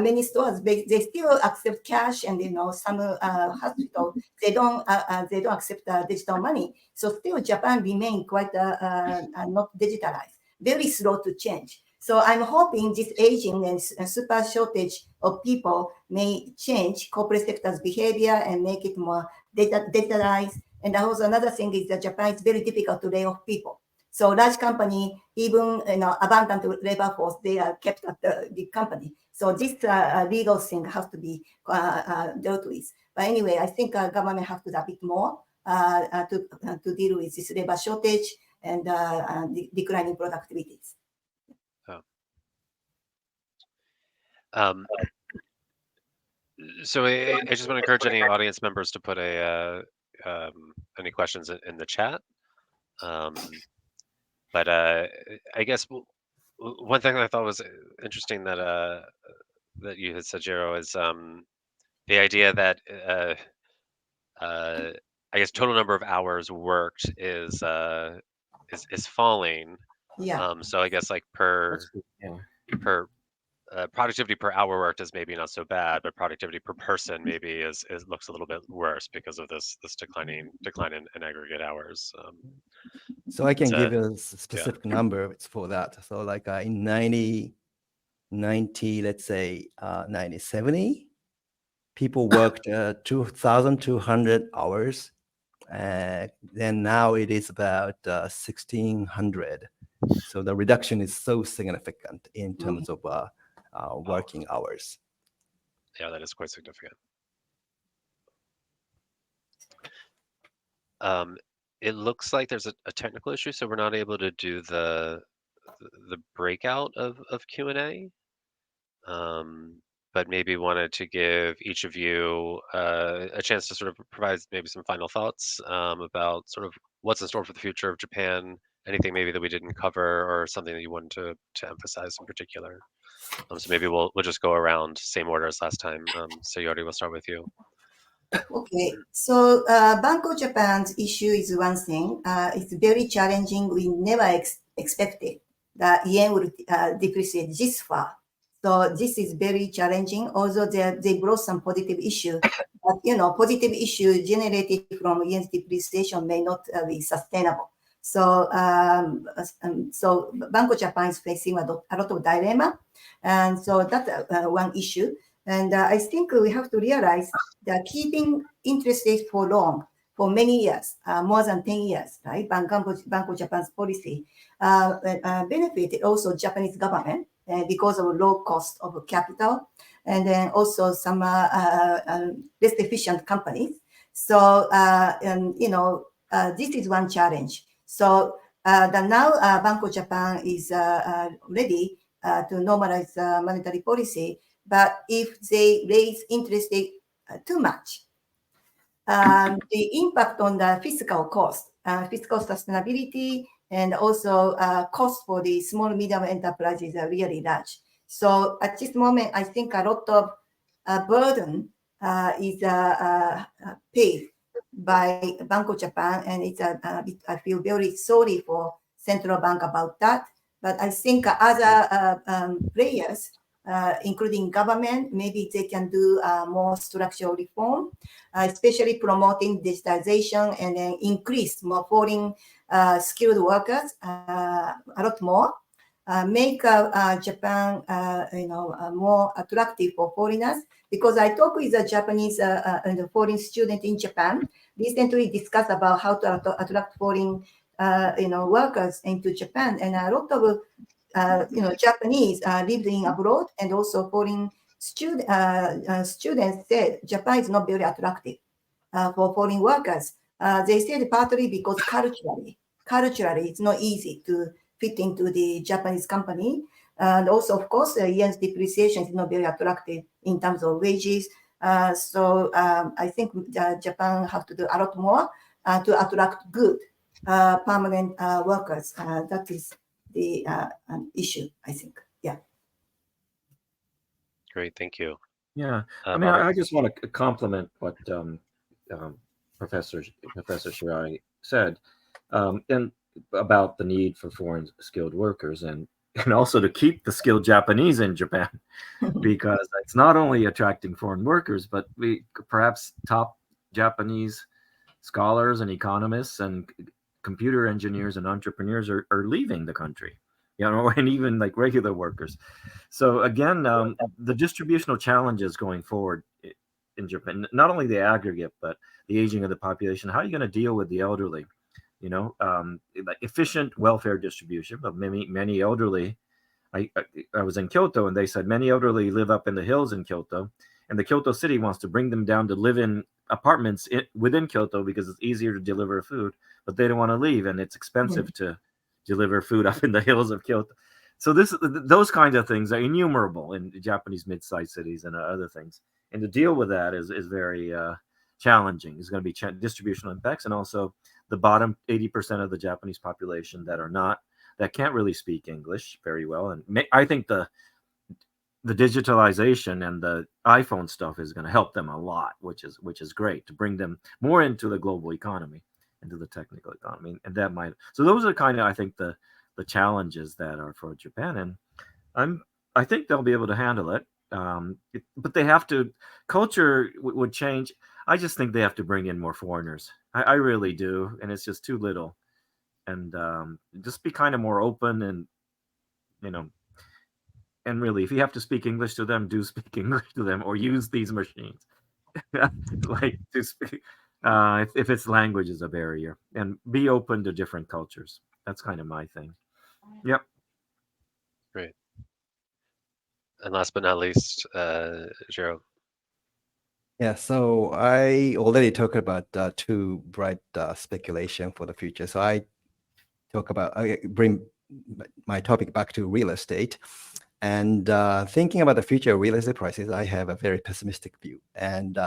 many stores, they still accept cash, and some hospitals they don't accept digital money. So still Japan remain quite not digitalized, very slow to change. So I'm hoping this aging and super shortage of people may change corporate sector's behavior and make it more digitalized. And also another thing is that Japan is very difficult to lay off people. So large company, even abundant labor force, they are kept at the company. So this legal thing has to be dealt with. But anyway, I think government have to do a bit more to deal with this labor shortage and declining productivities. So I just want to encourage any audience members to put any questions in the chat. But I guess one thing that I thought was interesting that you had said, Jiro, is the idea that I guess total number of hours worked is falling. Yeah. So I guess like per productivity per hour worked is maybe not so bad, but productivity per person maybe looks a little bit worse because of this decline in aggregate hours. So I can give a specific number for that. So like in 90, let's say 1970, people worked 2,200 hours. Then now it is about 1,600. So the reduction is so significant in terms of working hours. Yeah, that is quite significant. It looks like there's a technical issue, so we're not able to do the breakout of Q&A. But maybe wanted to give each of you a chance to sort of provide maybe some final thoughts about sort of what's in store for the future of Japan, anything maybe that we didn't cover or something that you wanted to emphasize in particular. So maybe we'll just go around same order as last time. So Yori, we'll start with you. Okay, so Bank of Japan's issue is one thing. It's very challenging. We never expected that yen would depreciate this far. So this is very challenging. Although they brought some positive issue, but positive issue generated from yen's depreciation may not be sustainable. So so Bank of Japan is facing a lot of dilemma, and so that's one issue. And I think we have to realize that keeping interest rates for long, for many years, more than 10 years, right? Bank of Japan's policy benefited also Japanese government because of low cost of capital, and then also some less efficient companies. So, this is one challenge. So Now Bank of Japan is ready to normalize monetary policy, but if they raise interest rate too much, the impact on the fiscal cost, fiscal sustainability, and also cost for the small medium enterprises are really large. So at this moment, I think a lot of burden is paid by Bank of Japan, and it's I feel very sorry for central bank about that. But I think other players, including government, maybe they can do more structural reform, especially promoting digitization and then increase more foreign skilled workers a lot more. Make Japan, more attractive for foreigners. Because I talked with a Japanese foreign student in Japan, recently discussed about how to attract foreign, workers into Japan, and a lot of Japanese living abroad and also foreign students said Japan is not very attractive for foreign workers. They said partly because culturally it's not easy to fit into the Japanese company. And also, of course, the yen's depreciation is not very attractive in terms of wages. So I think Japan have to do a lot more to attract good permanent workers. That is the issue, I think. Yeah. Great, thank you. Yeah, I mean, Robert? I just want to compliment what Professor Shirai said, and about the need for foreign skilled workers, and also to keep the skilled Japanese in Japan, because it's not only attracting foreign workers, but perhaps top Japanese scholars and economists and computer engineers and entrepreneurs are leaving the country, and even like regular workers. So again, the distributional challenges going forward in Japan, not only the aggregate, but the aging of the population. How are you going to deal with the elderly? Efficient welfare distribution, but many elderly. I was in Kyoto, and they said many elderly live up in the hills in Kyoto, and the Kyoto city wants to bring them down to live in apartments within Kyoto because it's easier to deliver food, but they don't want to leave, and it's expensive to deliver food up in the hills of Kyoto. So those kinds of things are innumerable in Japanese mid-sized cities and other things, and to deal with that is very challenging. It's going to be distributional impacts, and also the bottom 80% of the Japanese population that can't really speak English very well. And I think the digitalization and the iPhone stuff is going to help them a lot, which is great to bring them more into the global economy, into the technical economy, and that might. So those are kind of, I think, the challenges that are for Japan, and I think they'll be able to handle it. But they have to. Culture would change. I just think they have to bring in more foreigners. I really do, and it's just too little. And just be kind of more open, and and really, if you have to speak English to them, do speak English to them, or use these machines. Like to speak, if its language is a barrier, and be open to different cultures. That's kind of my thing. Yep. Great. And last but not least, Jiro. Yeah, so I already talked about two bright speculation for the future. So I bring my topic back to real estate. And thinking about the future of real estate prices, I have a very pessimistic view. And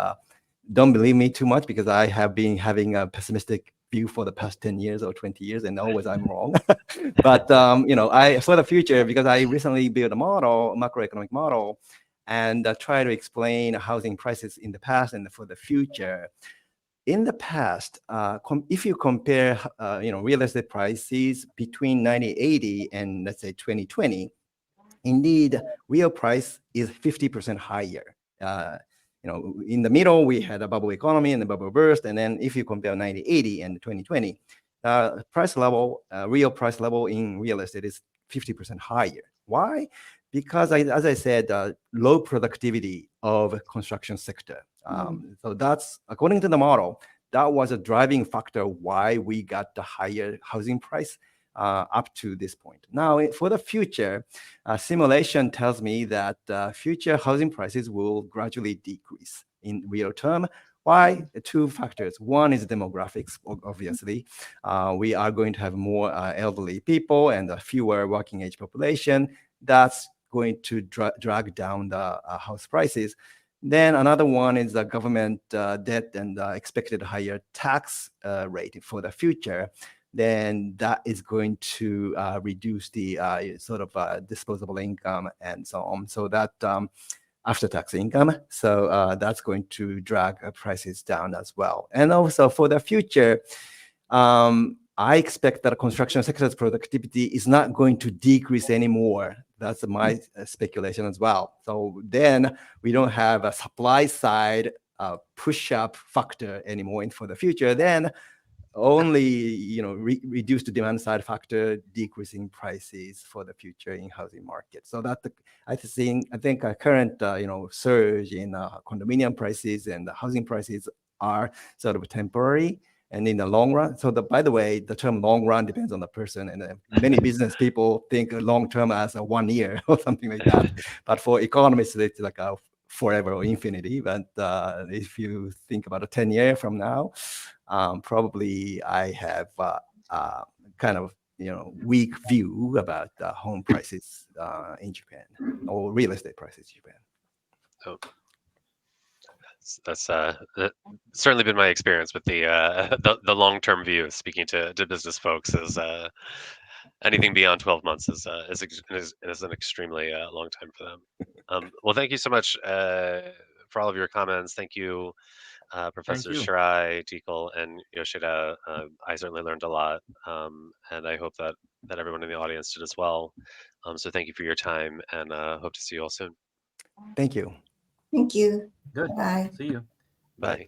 don't believe me too much, because I have been having a pessimistic view for the past 10 years or 20 years, and always I'm wrong. But for the future, because I recently built a macroeconomic model, and try to explain housing prices in the past and for the future. In the past, if you compare, real estate prices between 1980 and let's say 2020, indeed, real price is 50% higher. In the middle, we had a bubble economy and the bubble burst. And then if you compare 1980 and 2020, real price level in real estate is 50% higher. Why? Because, as I said, low productivity of construction sector. So that's, according to the model, that was a driving factor why we got the higher housing price up to this point. Now, for the future, simulation tells me that future housing prices will gradually decrease in real term Why? Two factors. One is demographics, obviously. We are going to have more elderly people and a fewer working age population. That's going to drag down the house prices. Then another one is the government debt and expected higher tax rate for the future. Then that is going to reduce the sort of disposable income and so on. So that after-tax income. So that's going to drag prices down as well. And also for the future, I expect that construction sector's productivity is not going to decrease anymore. That's my speculation as well. So then we don't have a supply side push-up factor anymore for the future. Then only reduce the demand side factor, decreasing prices for the future in housing market. So that I think a current surge in condominium prices and the housing prices are sort of temporary. And in the long run, so by the way, the term long run depends on the person, and many business people think long term as a 1 year or something like that. But for economists, it's like a forever or infinity. But if you think about a 10-year from now, probably I have kind of weak view about home prices in Japan or real estate prices in Japan. Oh, that's certainly been my experience with the long-term view. Speaking to business folks, is anything beyond 12 months is an extremely long time for them. Well, thank you so much for all of your comments. Thank you, Professor you. Shirai, Tikal, and Yoshida. I certainly learned a lot, and I hope that everyone in the audience did as well. So thank you for your time, and hope to see you all soon. Thank you. Thank you. Good. Bye. See you. Bye.